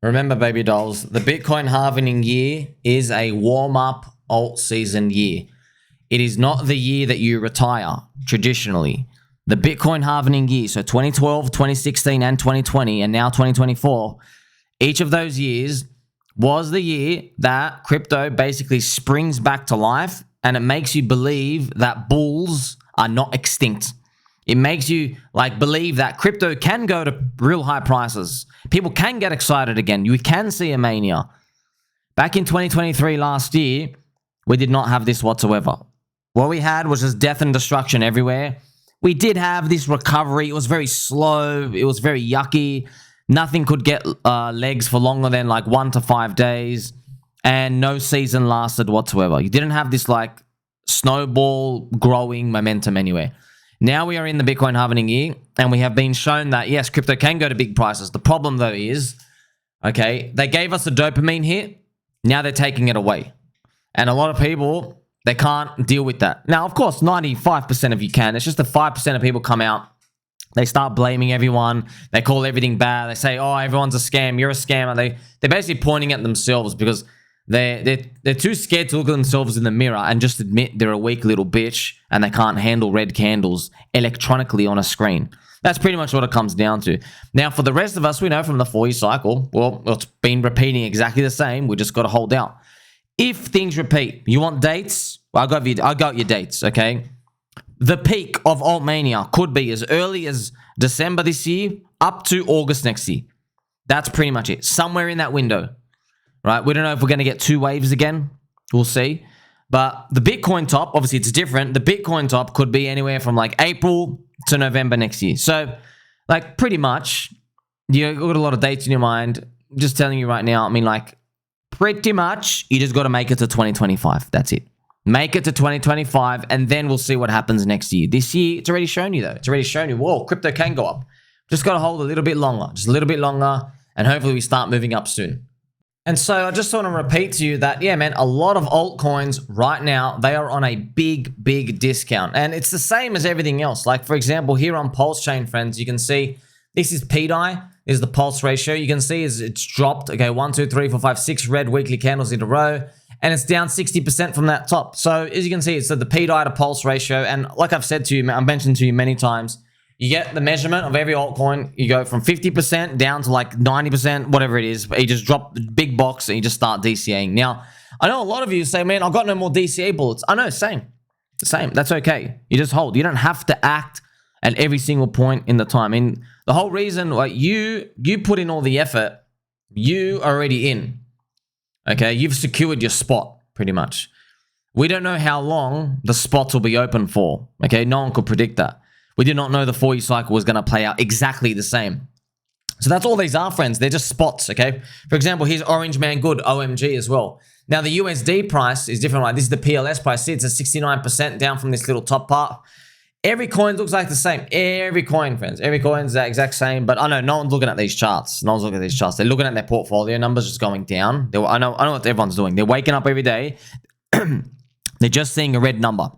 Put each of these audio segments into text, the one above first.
Remember, baby dolls, the Bitcoin halvening year is a warm-up alt season year. It is not the year that you retire, traditionally. The Bitcoin halvening year, so 2012, 2016, and 2020, and now 2024, each of those years was the year that crypto basically springs back to life, and it makes you believe that bulls are not extinct. It makes you believe that crypto can go to real high prices. People can get excited again. You can see a mania. Back in 2023 last year, we did not have this whatsoever. What we had was just death and destruction everywhere. We did have this recovery. It was very slow. It was very yucky. Nothing could get legs for longer than 1 to 5 days. And no season lasted whatsoever. You didn't have this snowball growing momentum anywhere. Now we are in the Bitcoin halvening year, and we have been shown that, yes, crypto can go to big prices. The problem, though, is, they gave us a dopamine hit. Now they're taking it away. And a lot of people, they can't deal with that. Now, of course, 95% of you can. It's just the 5% of people come out. They start blaming everyone. They call everything bad. They say, oh, everyone's a scam. You're a scammer. They're basically pointing at themselves because they're too scared to look at themselves in the mirror and just admit they're a weak little bitch and they can't handle red candles electronically on a screen. That's pretty much what it comes down to. Now, for the rest of us, we know from the 4-year cycle, well, it's been repeating exactly the same. We just got to hold out. If things repeat, you want dates? Well, I got your dates, okay? The peak of Altmania could be as early as December this year up to August next year. That's pretty much it. Somewhere in that window. Right, we don't know if we're going to get 2 waves again. We'll see. But the Bitcoin top, obviously it's different. The Bitcoin top could be anywhere from April to November next year. So, pretty much, you got a lot of dates in your mind. Just telling you right now, pretty much, you just got to make it to 2025. That's it. Make it to 2025, and then we'll see what happens next year. This year, it's already shown you, though. It's already shown you, whoa, crypto can go up. Just got to hold a little bit longer. Just a little bit longer, and hopefully we start moving up soon. And so I just want to repeat to you that, yeah, man, a lot of altcoins right now, they are on a big, big discount. And it's the same as everything else. For example, here on PulseChain, friends, you can see this is PDI. This is the pulse ratio. You can see it's dropped. Okay, 1, 2, 3, 4, 5, 6 red weekly candles in a row. And it's down 60% from that top. So as you can see, it's the PDI to pulse ratio. And like I've said to you, I've mentioned to you many times, you get the measurement of every altcoin. You go from 50% down to 90%, whatever it is. But you just drop the big box and you just start DCAing. Now, I know a lot of you say, man, I've got no more DCA bullets. I know, same. That's okay. You just hold. You don't have to act at every single point in the time. And the whole reason, you put in all the effort, you are already in. Okay, you've secured your spot, pretty much. We don't know how long the spots will be open for. Okay, no one could predict that. We did not know the 4-year cycle was going to play out exactly the same. So that's all these are, friends. They're just spots, okay? For example, here's Orange Man Good, OMG as well. Now, the USD price is different. This is the PLS price. See, it's a 69% down from this little top part. Every coin looks like the same. Every coin, friends. Every coin's the exact same. But I know no one's looking at these charts. No one's looking at these charts. They're looking at their portfolio numbers just going down. I know what everyone's doing. They're waking up every day. They're just seeing a red number.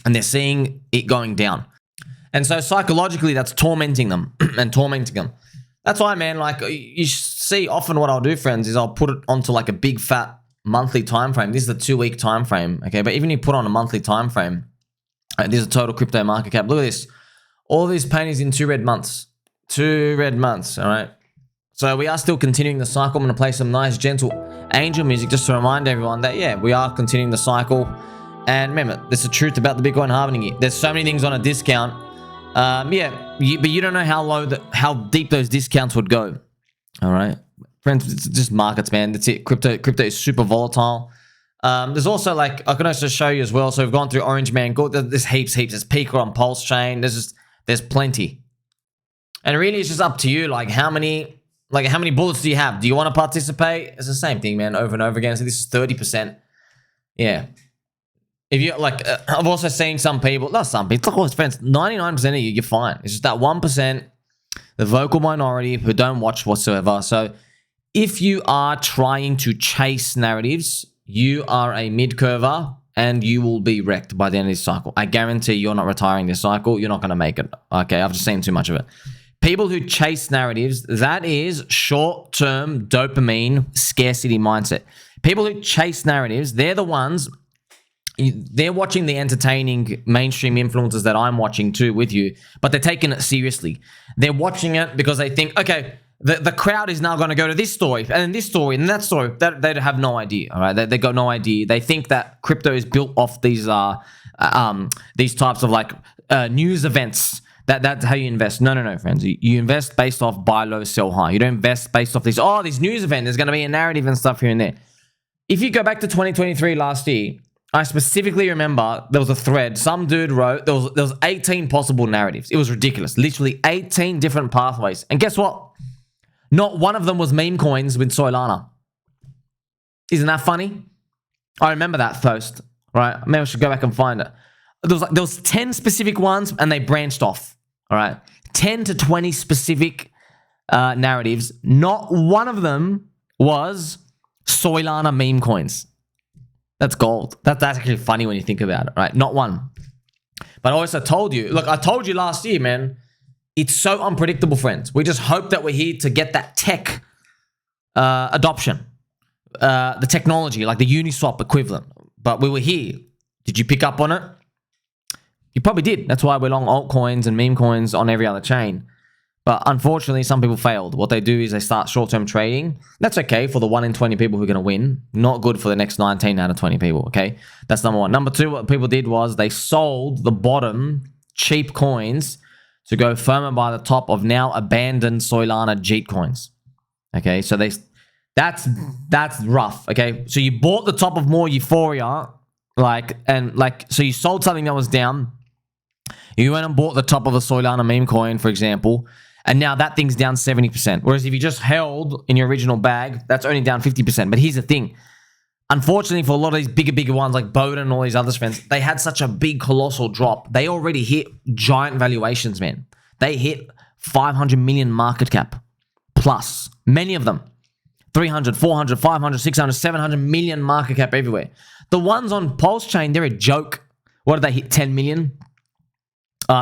And they're seeing it going down. And so psychologically, that's tormenting them and tormenting them. That's why, man, you see often what I'll do, friends, is I'll put it onto a big fat monthly time frame. This is the 2-week time frame, okay? But even if you put on a monthly time frame, this is a total crypto market cap. Look at this. All these pennies in 2 red months. 2 red months, all right? So we are still continuing the cycle. I'm going to play some nice, gentle angel music just to remind everyone that, yeah, we are continuing the cycle. And remember, there's the truth about the Bitcoin halvening year. There's so many things on a discount. But you don't know how deep those discounts would go. All right, friends, it's just markets, man. That's it. Crypto is super volatile. There's also I can also show you as well. So we've gone through Orange Man Good. There's heaps. There's Pika on PulseChain. There's plenty. And really, it's just up to you. How many bullets do you have? Do you want to participate? It's the same thing, man, over and over again. So this is 30%. Yeah. If you I've also seen some people, not some people, of course, friends, 99% of you're fine. It's just that 1%, the vocal minority who don't watch whatsoever. So if you are trying to chase narratives, you are a mid-curver and you will be wrecked by the end of this cycle. I guarantee you're not retiring this cycle. You're not going to make it. Okay, I've just seen too much of it. People who chase narratives, that is short-term dopamine scarcity mindset. People who chase narratives, they're the ones, they're watching the entertaining mainstream influencers that I'm watching too with you, but they're taking it seriously. They're watching it because they think, okay, the crowd is now going to go to this story, and then this story, and that story. They have no idea, all right? They got no idea. They think that crypto is built off these types of like news events. That's how you invest. No, friends. You invest based off buy low, sell high. You don't invest based off this news event. There's going to be a narrative and stuff here and there. If you go back to 2023 last year, I specifically remember there was a thread. Some dude wrote, there was 18 possible narratives. It was ridiculous. Literally 18 different pathways. And guess what? Not one of them was meme coins with Solana. Isn't that funny? I remember that post, right? Maybe I should go back and find it. There was 10 specific ones and they branched off, all right? 10 to 20 specific narratives. Not one of them was Solana meme coins. That's gold. That's actually funny when you think about it, right? Not one. But I also told you, look, I told you last year, man, it's so unpredictable, friends. We just hope that we're here to get that tech adoption, the technology, like the Uniswap equivalent. But we were here. Did you pick up on it? You probably did. That's why we're long altcoins and meme coins on every other chain. But unfortunately, some people failed. What they do is they start short-term trading. That's okay for the 1 in 20 people who are going to win. Not good for the next 19 out of 20 people, okay? That's number one. Number two, what people did was they sold the bottom cheap coins to go firmer by the top of now abandoned Solana Jeet coins. Okay, so that's rough, okay? So you bought the top of more euphoria, so you sold something that was down. You went and bought the top of a Solana meme coin, for example, and now that thing's down 70%. Whereas if you just held in your original bag, that's only down 50%. But here's the thing. Unfortunately, for a lot of these bigger ones like Bowden and all these other friends, they had such a big, colossal drop. They already hit giant valuations, man. They hit 500 million market cap plus. Many of them. 300, 400, 500, 600, 700 million market cap everywhere. The ones on PulseChain, they're a joke. What did they hit? 10 million?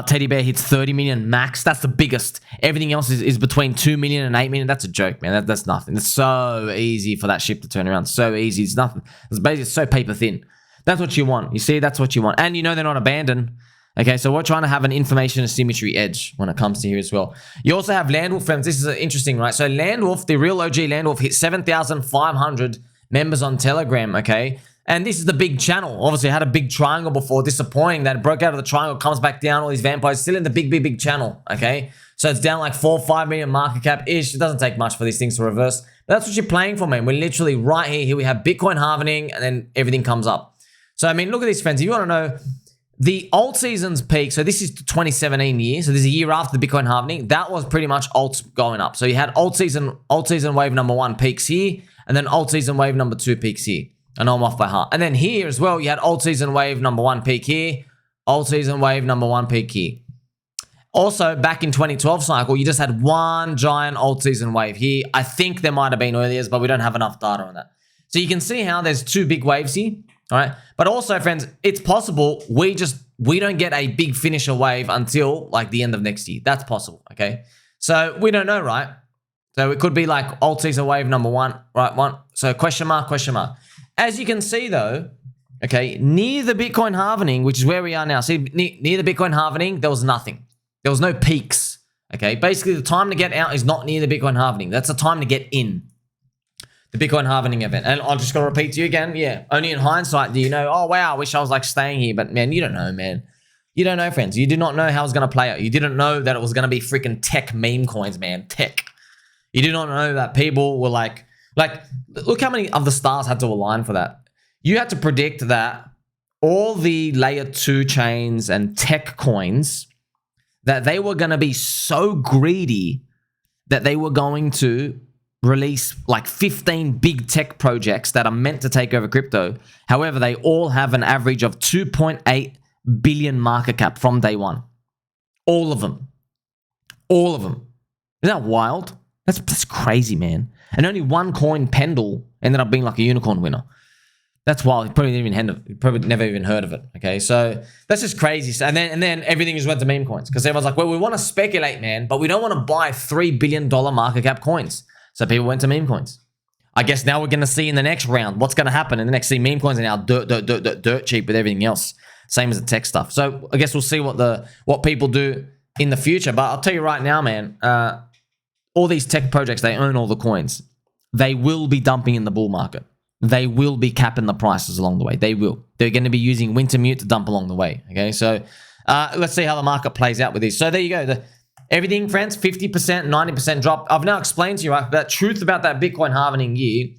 Teddy Bear hits 30 million max. That's the biggest. Everything else is between 2 million and 8 million. That's a joke, man. That's nothing. It's so easy for that ship to turn around. So easy. It's nothing. It's basically so paper thin. That's what you want. You see, that's what you want. And you know they're not abandoned. Okay, so we're trying to have an information asymmetry edge when it comes to here as well. You also have Landwolf, friends. This is interesting, right? So Landwolf, the real OG Landwolf, hit 7,500 members on Telegram, okay? And this is the big channel. Obviously, it had a big triangle before. Disappointing that it broke out of the triangle, comes back down, all these vampires, still in the big channel, okay? So it's down like 4 or 5 million market cap-ish. It doesn't take much for these things to reverse. But that's what you're playing for, man. We're literally right here. Here we have Bitcoin halvening, and then everything comes up. So, I mean, look at this, friends. If you want to know, the alt season's peak, so this is 2017 year, so this is a year after the Bitcoin halvening, that was pretty much alts going up. So you had alt season wave number 1 peaks here, and then alt season wave number 2 peaks here. I know I'm off by heart. And then here as well, you had alt season wave number 1 peak here, alt season wave number 1 peak here. Also, back in 2012 cycle, you just had one giant alt season wave here. I think there might have been earlier, but we don't have enough data on that. So you can see how there's 2 big waves here, all right? But also, friends, it's possible we don't get a big finisher wave until like the end of next year. That's possible, okay? So we don't know, right? So it could be like alt season wave number 1, right? So question mark, question mark. As you can see though, okay, near the Bitcoin halvening, which is where we are now. See, near the Bitcoin halvening, there was nothing. There was no peaks, okay? Basically, the time to get out is not near the Bitcoin halvening. That's the time to get in the Bitcoin halvening event. And I'll just got to repeat to you again. Yeah, only in hindsight do you know, oh, wow, I wish I was like staying here. But man, you don't know, man. You don't know, friends. You did not know how it was going to play out. You didn't know that it was going to be freaking tech meme coins, man. Tech. You did not know that people were like, look how many of the stars had to align for that. You had to predict that all the layer 2 chains and tech coins, that they were going to be so greedy that they were going to release like 15 big tech projects that are meant to take over crypto. However, they all have an average of 2.8 billion market cap from day one. All of them. All of them. Isn't that wild? That's crazy, man. And only one coin, Pendle, ended up being like a unicorn winner. That's wild. You probably never even heard of it. Okay, so that's just crazy. And then everything just went to meme coins because everyone's like, well, we want to speculate, man, but we don't want to buy $3 billion market cap coins. So people went to meme coins. I guess now we're going to see in the next round what's going to happen in the next. See, meme coins are now dirt cheap with everything else. Same as the tech stuff. So I guess we'll see what people do in the future. But I'll tell you right now, man, all these tech projects, they own all the coins. They will be dumping in the bull market. They will be capping the prices along the way. They will. They're going to be using Wintermute to dump along the way. Okay, so let's see how the market plays out with this. So there you go. Everything, friends, 50%, 90% drop. I've now explained to you that truth about that Bitcoin halvening year.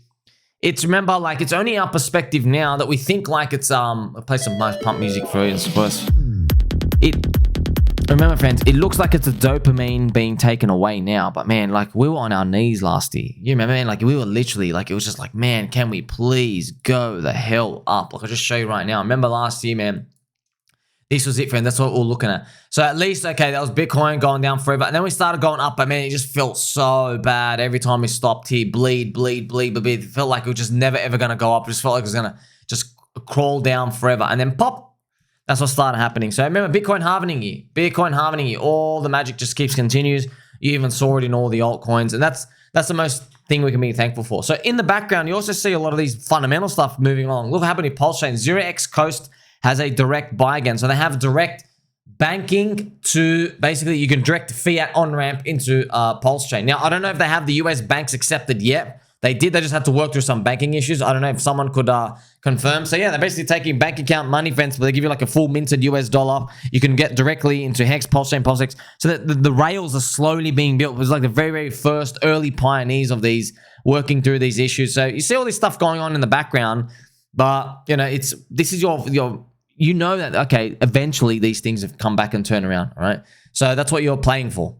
It's, remember, like, it's only our perspective now that we think like it's I'll play some nice pump music for you first. Remember, friends, it looks like it's a dopamine being taken away now, but man, like, we were on our knees last year. You remember, man? Like, we were literally, like, it was just like, man, can we please go the hell up? Like, I'll just show you right now. Remember last year, man, this was it, friend. That's what we're looking at. So at least, okay, that was Bitcoin going down forever. And then we started going up, but man, it just felt so bad. Every time we stopped here, bleed. It felt like it was just never, ever going to go up. It just felt like it was going to just crawl down forever. And then pop. That's what started happening. So remember, Bitcoin halvening year, all the magic just continues. You even saw it in all the altcoins. And that's the most thing we can be thankful for. So in the background, you also see a lot of these fundamental stuff moving along. Look what happened in PulseChain. 0x Coast has a direct buy again. So they have direct banking to, basically, you can direct fiat on-ramp into PulseChain. Now, I don't know if they have the US banks accepted yet. They did. They just had to work through some banking issues. I don't know if someone could confirm. So yeah, they're basically taking bank account money, friends, but they give you like a full minted US dollar. You can get directly into Hex, PulseChain, PulseX. So that the rails are slowly being built. It was like the very, very first early pioneers of these working through these issues. So you see all this stuff going on in the background, but you know, this is your you know that, okay, eventually these things have come back and turn around, all right? So that's what you're playing for.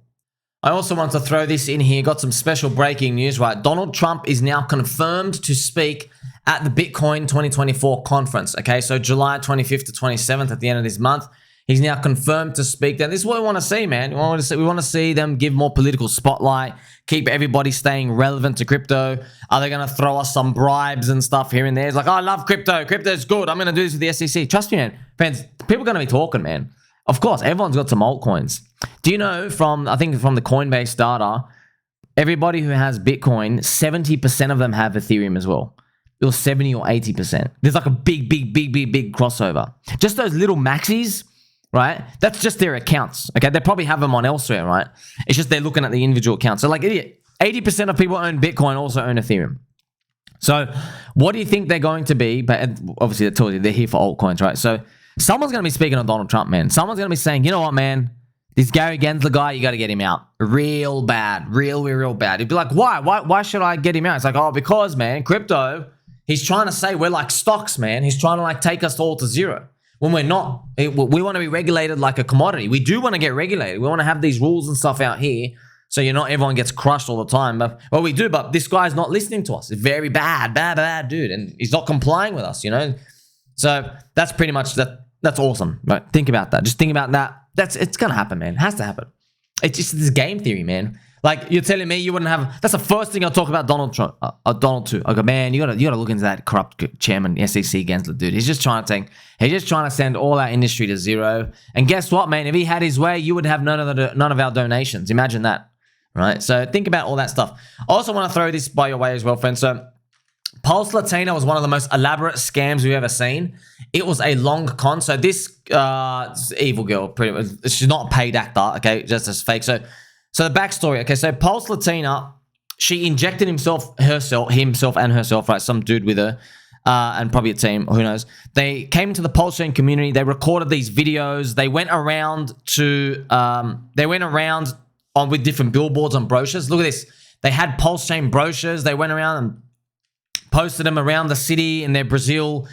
I also want to throw this in here. Got some special breaking news, right? Donald Trump is now confirmed to speak at the Bitcoin 2024 conference, okay? So July 25th to 27th at the end of this month. He's now confirmed to speak there. This is what we want to see, man. We want to see them give more political spotlight, keep everybody staying relevant to crypto. Are they going to throw us some bribes and stuff here and there? It's like, oh, I love crypto. Crypto's good. I'm going to do this with the SEC. Trust me, man. Friends, people are going to be talking, man. Of course, everyone's got some altcoins. Do you know I think from the Coinbase data, everybody who has Bitcoin, 70% of them have Ethereum as well. Or 70 or 80%. There's like a big crossover. Just those little maxis, right? That's just their accounts. Okay, they probably have them on elsewhere, right? It's just they're looking at the individual accounts. So like 80% of people own Bitcoin also own Ethereum. So what do you think they're going to be? But obviously they told you they're here for altcoins, right? So someone's going to be speaking on Donald Trump, man. Someone's going to be saying, you know what, man? This Gary Gensler guy, you got to get him out. Real bad. Real bad. He'd be like, why? Why should I get him out? It's like, oh, because, man, crypto, he's trying to say we're like stocks, man. He's trying to like take us all to zero. When we're not. We want to be regulated like a commodity. We do want to get regulated. We want to have these rules and stuff out here so not everyone gets crushed all the time. But well, we do, but this guy's not listening to us. It's very bad dude. And he's not complying with us, you know? So that's pretty much that. That's awesome. Right? Think about that. Just think about that. It's gonna happen, man. It has to happen. It's just this game theory, man. Like you're telling me you wouldn't have. That's the first thing I'll talk about Donald Trump. Donald too. I go, man, you gotta look into that corrupt chairman SEC Gensler dude. He's just trying to send all our industry to zero. And guess what, man? If he had his way, you would have none of our donations. Imagine that, right? So think about all that stuff. I also want to throw this by your way as well, friends. So PulseLatina was one of the most elaborate scams we've ever seen. It was a long con. So this evil girl, pretty much, she's not a paid actor, okay, just as fake. So the backstory, okay, so PulseLatina, she injected himself and herself, right, some dude with her, and probably a team, who knows. They came into the PulseChain community. They recorded these videos. They went around with different billboards and brochures. Look at this. They had PulseChain brochures. They went around and posted them around the city in Brazil,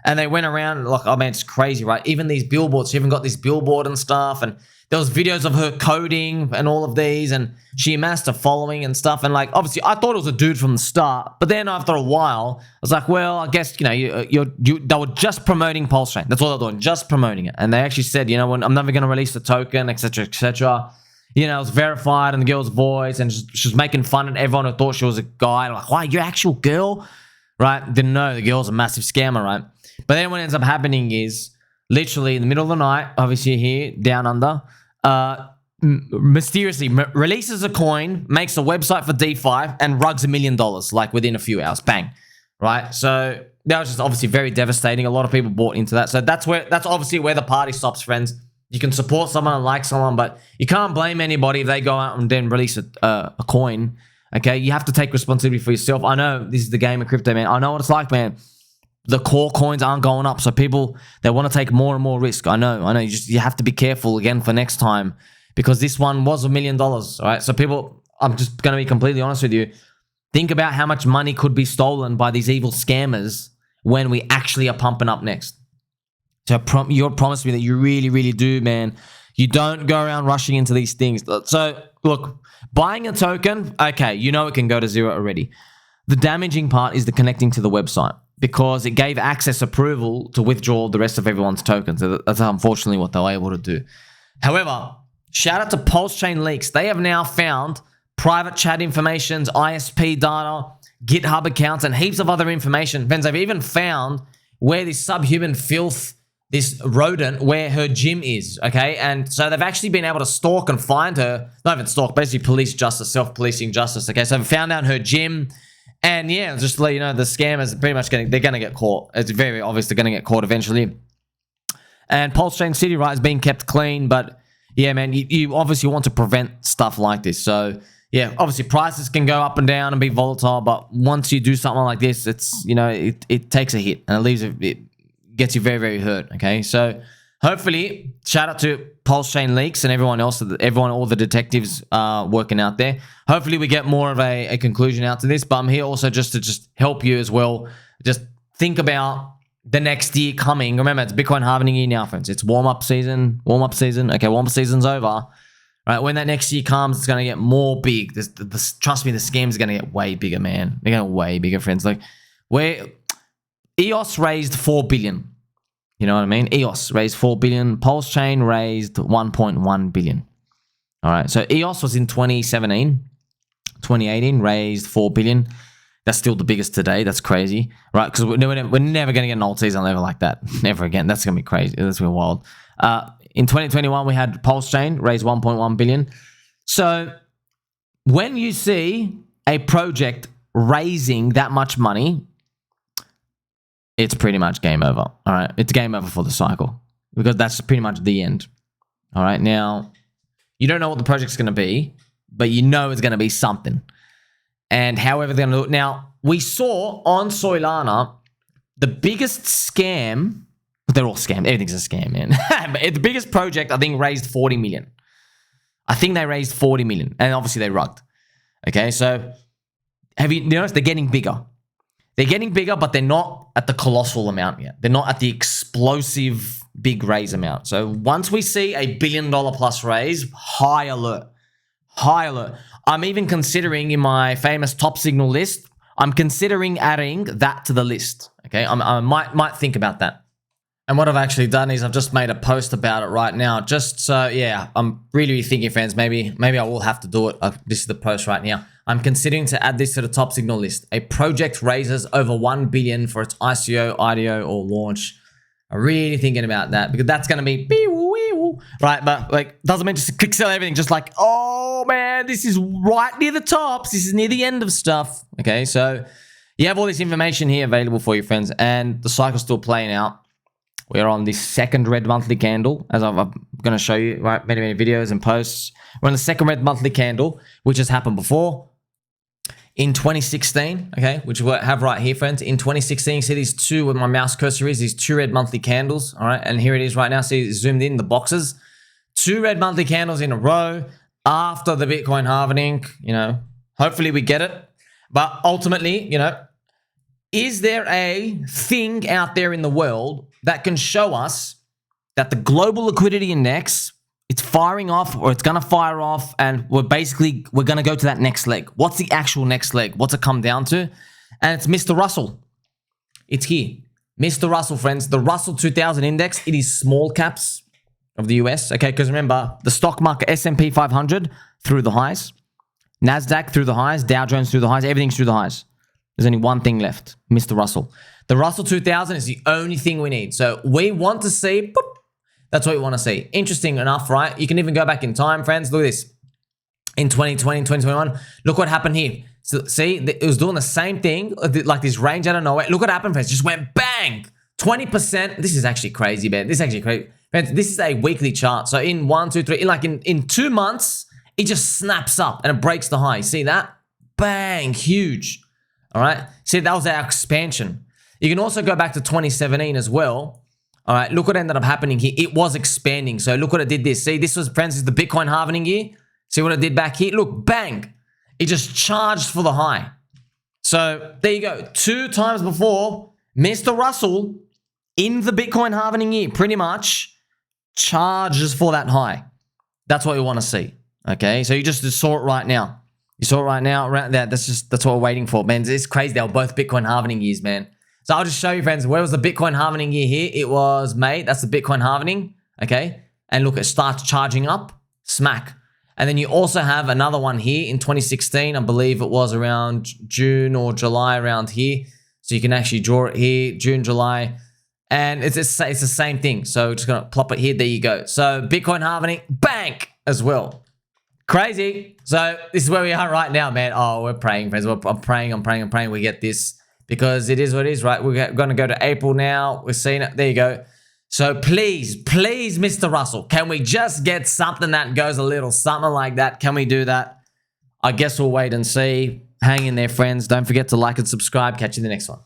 and they went around like, oh man, it's crazy, right? Even these billboards, she even got this billboard and stuff, and there was videos of her coding and all of these, and she amassed a following and stuff. And like, obviously, I thought it was a dude from the start, but then after a while, I was like, well, I guess they were just promoting PulseChain. That's all they're doing, just promoting it. And they actually said, I'm never going to release the token, etc., etc. It was verified in the girl's voice, and she was making fun of everyone who thought she was a guy. Like, why, you're an actual girl? right? Didn't know the girl's a massive scammer, right? But then what ends up happening is literally in the middle of the night, obviously here, down under, mysteriously releases a coin, makes a website for DeFi, and rugs $1 million like within a few hours. Bang. Right? So that was just obviously very devastating. A lot of people bought into that. So that's obviously where the party stops, friends. You can support someone and like someone, but you can't blame anybody if they go out and then release a coin. Okay? You have to take responsibility for yourself. I know this is the game of crypto, man. I know what it's like, man. The core coins aren't going up, so people, they want to take more and more risk. I know. You have to be careful again for next time, because this one was $1 million, all right? So people, I'm just going to be completely honest with you. Think about how much money could be stolen by these evil scammers when we actually are pumping up next. So you promised me that you really, really do, man. You don't go around rushing into these things. So look, buying a token, okay, you know it can go to zero already. The damaging part is the connecting to the website, because it gave access approval to withdraw the rest of everyone's tokens. So that's unfortunately what they were able to do. However, shout out to PulseChain leaks. They have now found private chat informations, ISP data, GitHub accounts, and heaps of other information. Friends, they've even found where this subhuman filth, this rodent, where her gym is, okay? And so they've actually been able to stalk and find her. Not even stalk, basically police justice, self-policing justice, okay? So they found out her gym. And yeah, just to let you know, the scammers pretty much they're going to get caught. It's very obvious they're going to get caught eventually. And PulseChain City, right, is being kept clean. But yeah, man, you obviously want to prevent stuff like this. So yeah, obviously prices can go up and down and be volatile. But once you do something like this, it's, you know, it takes a hit and it gets you very, very hurt. Okay, so hopefully, shout out to PulseChain leaks and everyone else, all the detectives working out there. Hopefully we get more of a conclusion out to this, but I'm here also just to help you as well. Just think about the next year coming. Remember, it's Bitcoin halvening year now, friends. It's warm-up season. Okay, warm-up season's over. Right, when that next year comes, it's going to get more big. Trust me, the scam's going to get way bigger, man. They're going to get way bigger, friends. Like, where EOS raised 4 billion. You know what I mean? EOS raised 4 billion. PulseChain raised 1.1 billion. All right. So EOS was in 2017. 2018 raised 4 billion. That's still the biggest today. That's crazy. Right? Because we're never going to get an alt season level like that. Never again. That's going to be crazy. That's going to be wild. In 2021, we had PulseChain raise 1.1 billion. So when you see a project raising that much money, it's pretty much game over. All right. It's game over for the cycle, because that's pretty much the end. All right. Now, you don't know what the project's going to be, but you know it's going to be something. And however they're going to do it. Now, we saw on Solana the biggest scam. They're all scam. Everything's a scam, man. The biggest project, I think, raised 40 million. I think they raised 40 million. And obviously they rugged. Okay. So have you noticed they're getting bigger? They're getting bigger, but they're not at the colossal amount yet. They're not at the explosive big raise amount. So once we see a $1 billion plus raise, high alert. High alert. I'm even considering in my famous top signal list, I'm considering adding that to the list. Okay, I might think about that. And what I've actually done is I've just made a post about it right now. Just so, yeah, I'm really thinking, friends, maybe I will have to do it. This is the post right now. I'm considering to add this to the top signal list. A project raises over 1 billion for its ICO, IDO, or launch. I'm really thinking about that, because that's going to be right. But like, doesn't mean just quick sell everything. Just like, oh man, this is right near the tops. This is near the end of stuff. Okay, so you have all this information here available for you, friends, and the cycle's still playing out. We're on the second red monthly candle, as I'm going to show you, right? Many videos and posts. We're on the second red monthly candle, which has happened before. In 2016, okay, which we have right here, friends. In 2016, see these two, where my mouse cursor is, these two red monthly candles, all right? And here it is right now. See, zoomed in, the boxes. 2 red monthly candles in a row after the Bitcoin halvening, you know. Hopefully we get it. But ultimately, you know, is there a thing out there in the world that can show us that the global liquidity index, it's firing off, or it's going to fire off, and we're going to go to that next leg? What's the actual next leg? What's it come down to? And it's Mr. Russell. It's here. Mr. Russell, friends. The Russell 2000 index, it is small caps of the US. Okay, because remember, the stock market, S&P 500 through the highs, NASDAQ through the highs, Dow Jones through the highs, everything's through the highs. There's only one thing left, Mr. Russell. The Russell 2000 is the only thing we need. So we want to see, boop, that's what we want to see. Interesting enough, right? You can even go back in time, friends. Look at this. In 2020, 2021, look what happened here. So see, it was doing the same thing, like this range out of nowhere. Look what happened, friends. Just went bang, 20%. This is actually crazy, man. This is actually crazy. Friends, this is a weekly chart. So in 1, 2, 3, in 2 months, it just snaps up and it breaks the high. See that? Bang, huge. All right. See, that was our expansion. You can also go back to 2017 as well. All right. Look what ended up happening here. It was expanding. So look what it did this. See, this was, friends, is the Bitcoin halvening year. See what it did back here? Look, bang. It just charged for the high. So there you go. 2 times before, Mr. Russell in the Bitcoin halvening year pretty much charges for that high. That's what we want to see. Okay. So you just saw it right now. You saw it right now, around that. That's what we're waiting for, man. It's crazy. They were both Bitcoin halvening years, man. So I'll just show you, friends. Where was the Bitcoin halvening year here? It was May. That's the Bitcoin halvening. Okay. And look, it starts charging up. Smack. And then you also have another one here in 2016. I believe it was around June or July around here. So you can actually draw it here, June, July. And it's the same thing. So we're just going to plop it here. There you go. So Bitcoin halvening, bang, as well. Crazy. So this is where we are right now, man. Oh, we're praying, friends. I'm praying we get this because it is what it is, right? We're going to go to April now. We're seeing it. There you go. So please, Mr. Russell, can we just get something that goes a little something like that? Can we do that? I guess we'll wait and see. Hang in there, friends. Don't forget to like and subscribe. Catch you in the next one.